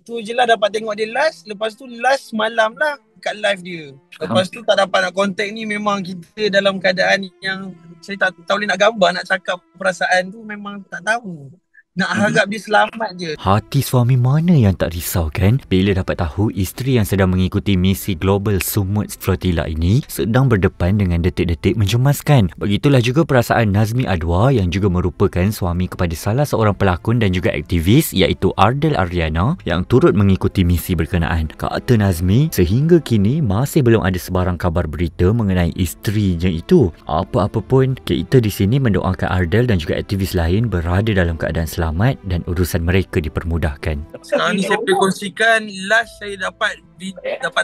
Tu je lah dapat tengok dia last. Lepas tu last malam lah kat live dia. Lepas tu tak dapat nak contact ni. Memang kita dalam keadaan yang saya tak boleh nak gambar, nak cakap perasaan tu memang tak tahu. Nak harap dia selamat je. Hati suami mana yang tak risau kan bila dapat tahu isteri yang sedang mengikuti misi Global Sumut Flotilla ini sedang berdepan dengan detik-detik mencemaskan. Begitulah juga perasaan Nazmi Adwa yang juga merupakan suami kepada salah seorang pelakon dan juga aktivis iaitu Ardel Ariana yang turut mengikuti misi berkenaan. Kata Nazmi, sehingga kini masih belum ada sebarang kabar berita mengenai isterinya itu. Apa-apa pun, kita di sini mendoakan Ardel dan juga aktivis lain berada dalam keadaan selamat dan urusan mereka dipermudahkan. Sekarang ni saya boleh kongsikan last saya dapat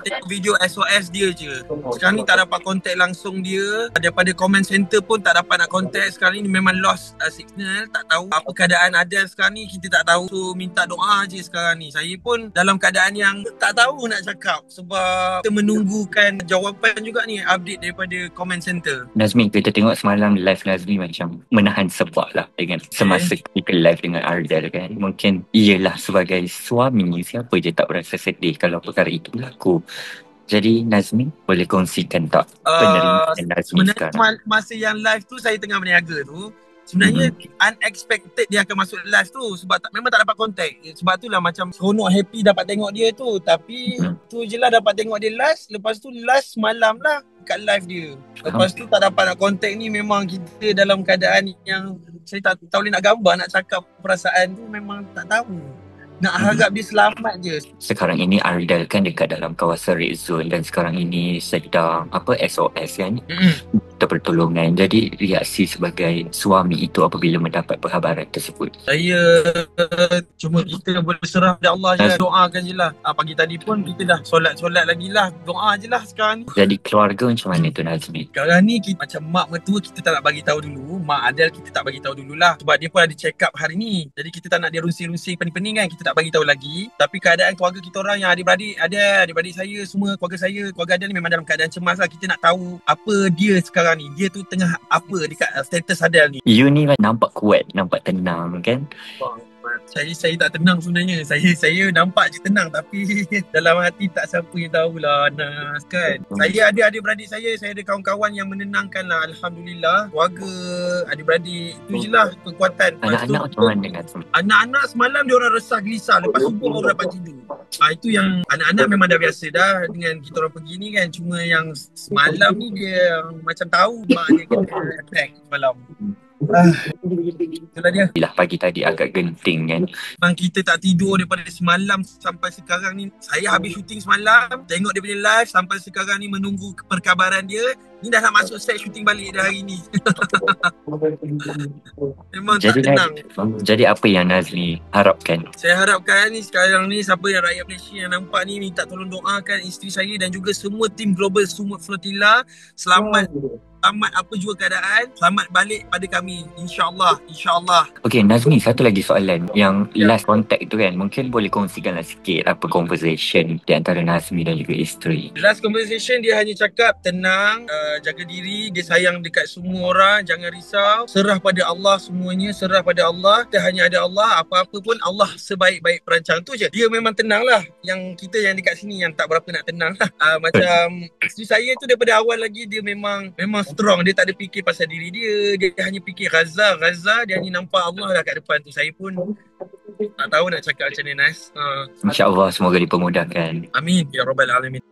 tengok video SOS dia je. Sekarang ni tak dapat contact langsung dia. Daripada comment center pun tak dapat nak contact. Sekarang ni memang lost signal. Tak tahu apa keadaan ada sekarang ni, kita tak tahu. So minta doa je sekarang ni. Saya pun dalam keadaan yang tak tahu nak cakap sebab kita menunggukan jawapan juga ni, update daripada comment center. Nazmi, kita tengok semalam live Nazmi macam menahan sebab lah dengan semasa kita live dengan Ardel kan. Mungkin iyalah sebagai suami, siapa je tak berasa sedih kalau perkara itu berlaku. Jadi Nazmi boleh kongsikan tak penerimaan Nazmi sekarang? Masa yang live tu saya tengah berniaga tu, sebenarnya unexpected dia akan masuk live tu sebab memang tak dapat contact. Sebab tu lah macam seronok happy dapat tengok dia tu. Tapi tu je lah dapat tengok dia last. Lepas tu last malam lah kat live dia. Lepas tu tak dapat nak contact ni. Memang kita dalam keadaan yang saya tak boleh nak gambar, nak cakap perasaan tu memang tak tahu. Nak harap dia selamat je. Sekarang ini Ardel kan dekat dalam kawasan red zone dan sekarang ini sedang SOS kan, pertolongan. Jadi reaksi sebagai suami itu apabila mendapat perkhabaran tersebut? Saya cuma kita boleh serah pada Allah je, doakan je lah. Pagi tadi pun kita dah solat lagi lah, doa je lah sekarang ni. Jadi keluarga macam mana tu Nazmi? Sekarang ni kita, macam mak mertua kita tak nak bagi tahu dulu. Mak Adel kita tak bagi tahu dululah sebab dia pun ada check up hari ni. Jadi kita tak nak dia rusing-rusing pening-pening kan, kita tak bagi tahu lagi. Tapi keadaan keluarga kita orang yang adik-beradik saya semua, keluarga Adel ni memang dalam keadaan cemas lah. Kita nak tahu apa dia sekarang ni, dia tu tengah apa dekat status Adel ni. You ni nampak kuat, nampak tenang kan? Saya tak tenang sebenarnya. Saya nampak je tenang tapi dalam hati tak siapa yang tahulah Nas kan. Saya ada adik-beradik saya ada kawan-kawan yang menenangkan lah. Alhamdulillah. Keluarga, adik-beradik, itu je lah kekuatan. Anak-anak macam mana dengan anak-anak semalam dia orang resah gelisah. Lepas subuh baru dapat tidur. Itu yang anak-anak memang dah biasa dah dengan kita orang pergi ni kan. Cuma yang semalam ni dia macam tahu mak dia kena attack semalam. Itulah dia. Bila pagi tadi agak genting kan. Memang kita tak tidur daripada semalam sampai sekarang ni. Saya habis syuting semalam, tengok dia punya live sampai sekarang ni menunggu perkabaran dia. Ni dah nak masuk set syuting balik dah hari ni. Memang jadi, tak tenang. Jadi apa yang Nazmi harapkan? Saya harapkan ni sekarang ni siapa yang rakyat Malaysia yang nampak ni minta tolong doakan isteri saya dan juga semua tim Global Sumut Flotilla selamat apa juga keadaan, selamat balik pada kami, insyaAllah. Okay Nazmi, satu lagi soalan yang last contact tu kan, mungkin boleh kongsikanlah sikit apa conversation di antara Nazmi dan juga isteri. Last conversation dia hanya cakap tenang, jaga diri, dia sayang dekat semua orang, jangan risau, serah pada Allah semuanya, serah pada Allah, kita hanya ada Allah, apa-apa pun Allah sebaik-baik perancang. Tu je, dia memang tenang lah. Yang kita yang dekat sini yang tak berapa nak tenang lah. Macam isteri saya tu daripada awal lagi dia memang strong, dia tak ada fikir pasal diri dia hanya fikir Gaza, dia hanya nampak Allah lah kat depan tu. Saya pun tak tahu nak cakap macam ni Nas. InsyaAllah semoga dipermudahkan. Amin ya Rabbal Alamin.